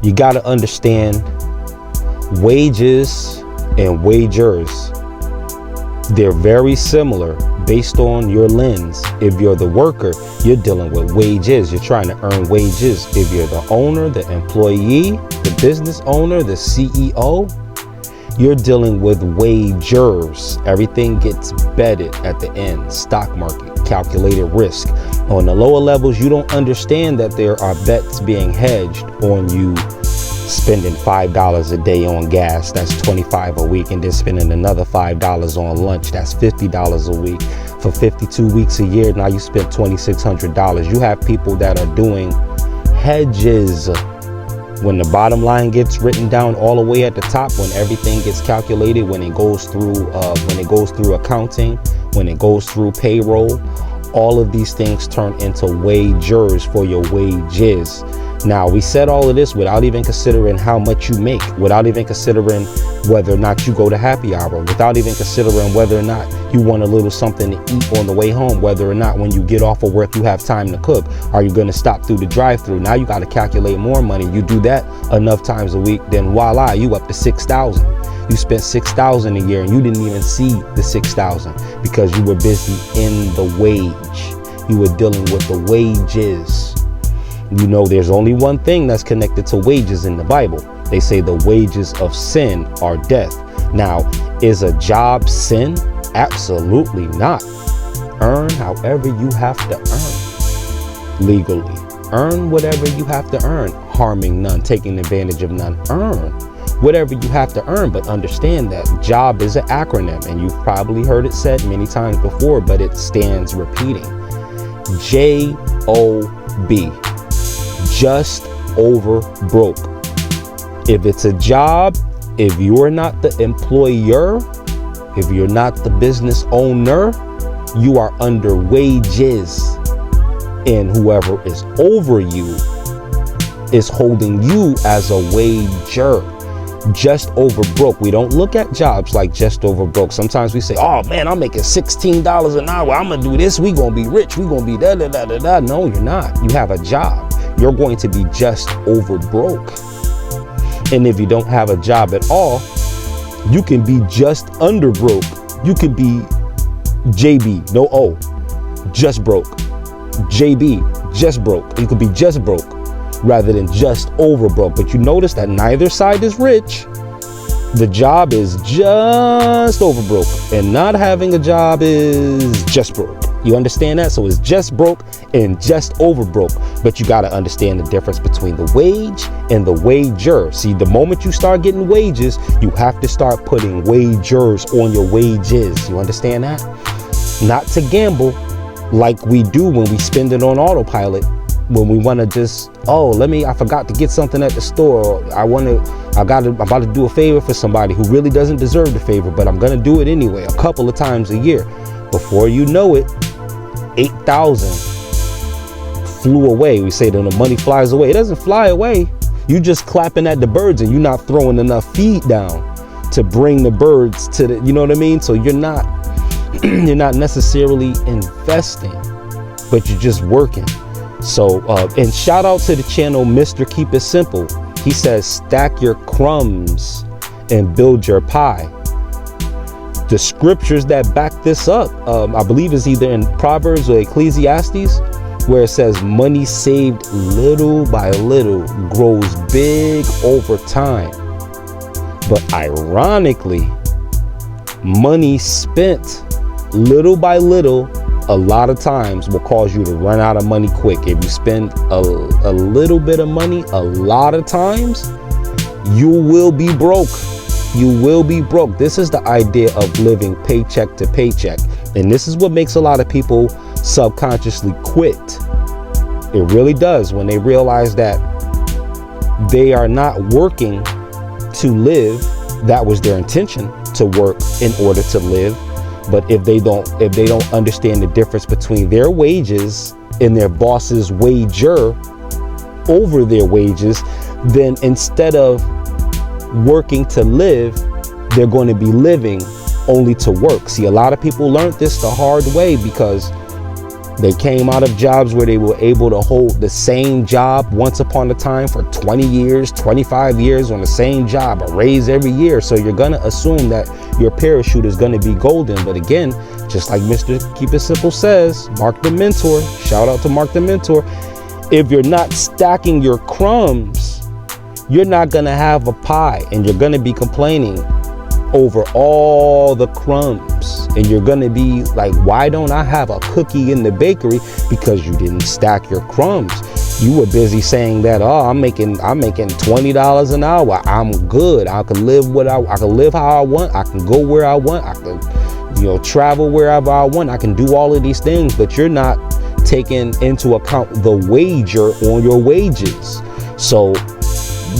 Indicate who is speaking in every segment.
Speaker 1: You got to understand wages and wagers. They're very similar based on your lens. If you're the worker, you're dealing with wages. You're trying to earn wages. If you're the owner, the employee, the business owner, the CEO, you're dealing with wagers. Everything gets betted at the end. Stock market, calculated risk. On the lower levels, you don't understand that there are bets being hedged on you spending $5 a day on gas. That's $25 a week. And then spending another $5 on lunch. That's $50 a week. For 52 weeks a year, now you spent $2,600. You have people that are doing hedges. When the bottom line gets written down all the way at the top, when everything gets calculated, when it goes through accounting, when it goes through payroll, all of these things turn into wagers for your wages. Now, we said all of this without even considering how much you make, without even considering whether or not you go to happy hour, without even considering whether or not you want a little something to eat on the way home, whether or not when you get off of work you have time to cook. Are you going to stop through the drive-through? Now you got to calculate more money. You do that enough times a week, then voila, you up to 6,000. You spent 6,000 a year and you didn't even see the 6,000 because you were busy in the wage. You were dealing with the wages. You know, there's only one thing that's connected to wages in the Bible. They say the wages of sin are death. Now, is a job sin? Absolutely not. Earn however you have to earn legally. Earn whatever you have to earn, harming none, taking advantage of none. Earn whatever you have to earn, but understand that job is an acronym, and you've probably heard it said many times before, but it stands repeating. J-O-B. Just over broke. If it's a job, if you're not the employer, if you're not the business owner, you are under wages, and whoever is over you is holding you as a wager. Just over broke. We don't look at jobs like just over broke. Sometimes we say, oh man, I'm making $16 an hour. I'm gonna do this. We gonna be rich. We gonna be da da da da da. No, you're not. You have a job. You're going to be just over broke. And if you don't have a job at all, you can be just under broke. You can be JB, no O, just broke. JB, just broke. You could be just broke rather than just over broke. But you notice that neither side is rich. The job is just over broke, and not having a job is just broke. You understand that? So it's just broke and just over broke. But you got to understand the difference between the wage and the wager. See, the moment you start getting wages, you have to start putting wagers on your wages. You understand that? Not to gamble like we do when we spend it on autopilot. When we want to just, I forgot to get something at the store. I'm about to do a favor for somebody who really doesn't deserve the favor, but I'm going to do it anyway, a couple of times a year. Before you know it, 8,000 flew away. We say that the money flies away. It doesn't fly away. You just clapping at the birds and you're not throwing enough feed down to bring the birds to the, you know what I mean? So you're not necessarily investing, but you're just working. So, and shout out to the channel, Mr. Keep It Simple. He says, stack your crumbs and build your pie. The scriptures that back this up, I believe is either in Proverbs or Ecclesiastes, where it says money saved little by little grows big over time. But ironically, money spent little by little a lot of times will cause you to run out of money quick. If you spend a little bit of money, a lot of times, you will be broke. You will be broke. This is the idea of living paycheck to paycheck. And this is what makes a lot of people subconsciously quit. It really does, when they realize that they are not working to live. That was their intention, to work in order to live. But if they don't understand the difference between their wages and their boss's wager over their wages, then instead of working to live, they're going to be living only to work. See, a lot of people learned this the hard way, because They came out of jobs where they were able to hold the same job once upon a time for 20 years, 25 years on the same job, a raise every year. So you're going to assume that your parachute is going to be golden. But again, just like Mr. Keep It Simple says, Mark the Mentor, shout out to Mark the Mentor. If you're not stacking your crumbs, you're not going to have a pie, and you're going to be complaining over all the crumbs, and you're gonna be like, why don't I have a cookie in the bakery? Because you didn't stack your crumbs. You were busy saying that, oh, I'm making $20 an hour, I'm good, I can live I can live how I want, I can go where I want, I can travel wherever I want, I can do all of these things. But you're not taking into account the wager on your wages. So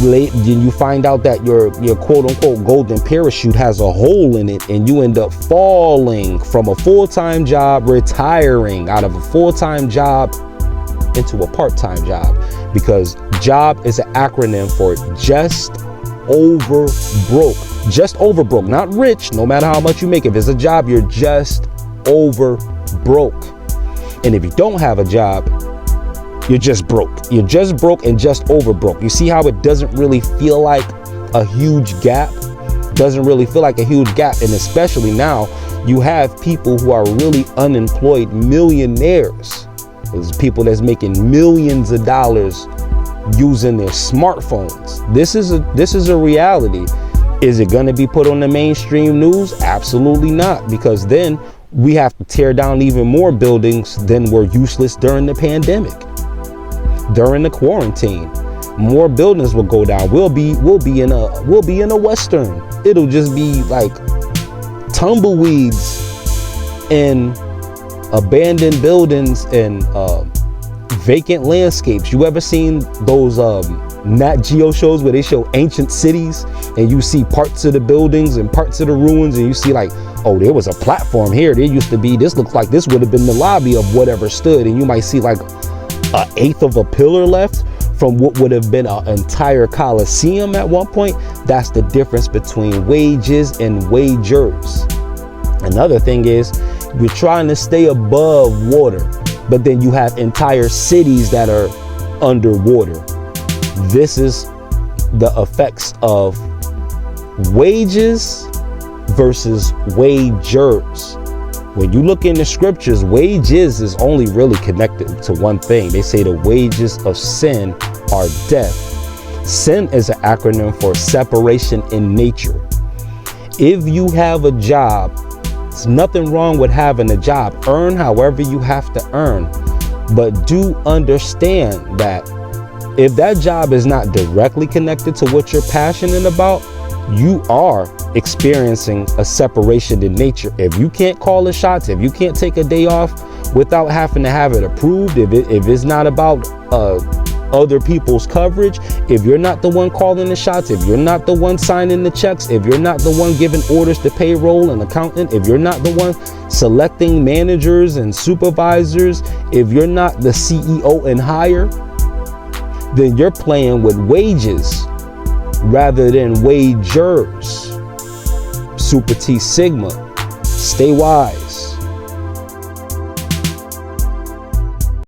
Speaker 1: then you find out that your quote unquote golden parachute has a hole in it, and you end up falling from a full-time job, retiring out of a full-time job into a part-time job, because job is an acronym for just over broke. Just over broke, not rich, no matter how much you make. If it's a job, you're just over broke. And if you don't have a job, you're just broke. You're just broke and just over broke. You see how it doesn't really feel like a huge gap? Doesn't really feel like a huge gap. And especially now, you have people who are really unemployed millionaires. There's people that's making millions of dollars using their smartphones. This is a reality. Is it going to be put on the mainstream news? Absolutely not, because then we have to tear down even more buildings than were useless during the pandemic. During the quarantine, more buildings will go down. We'll be in a Western. It'll just be like tumbleweeds and abandoned buildings and vacant landscapes. You ever seen those Nat Geo shows where they show ancient cities and you see parts of the buildings and parts of the ruins, and you see like, oh, there was a platform here, there used to be, this looks like this would have been the lobby of whatever stood, and you might see like an eighth of a pillar left from what would have been an entire Coliseum at one point. That's the difference between wages and wagers. Another thing is, you're trying to stay above water, but then you have entire cities that are underwater. This is the effects of wages versus wagers. When you look in the scriptures, wages is only really connected to one thing. They say the wages of sin are death. Sin is an acronym for separation in nature. If you have a job, there's nothing wrong with having a job. Earn however you have to earn. But do understand that if that job is not directly connected to what you're passionate about, you are experiencing a separation in nature. If you can't call the shots, if you can't take a day off without having to have it approved, if it's not about other people's coverage, if you're not the one calling the shots, if you're not the one signing the checks, if you're not the one giving orders to payroll and accountant, if you're not the one selecting managers and supervisors, if you're not the CEO and higher, then you're playing with wages rather than wagers. Super T Sigma. Stay wise.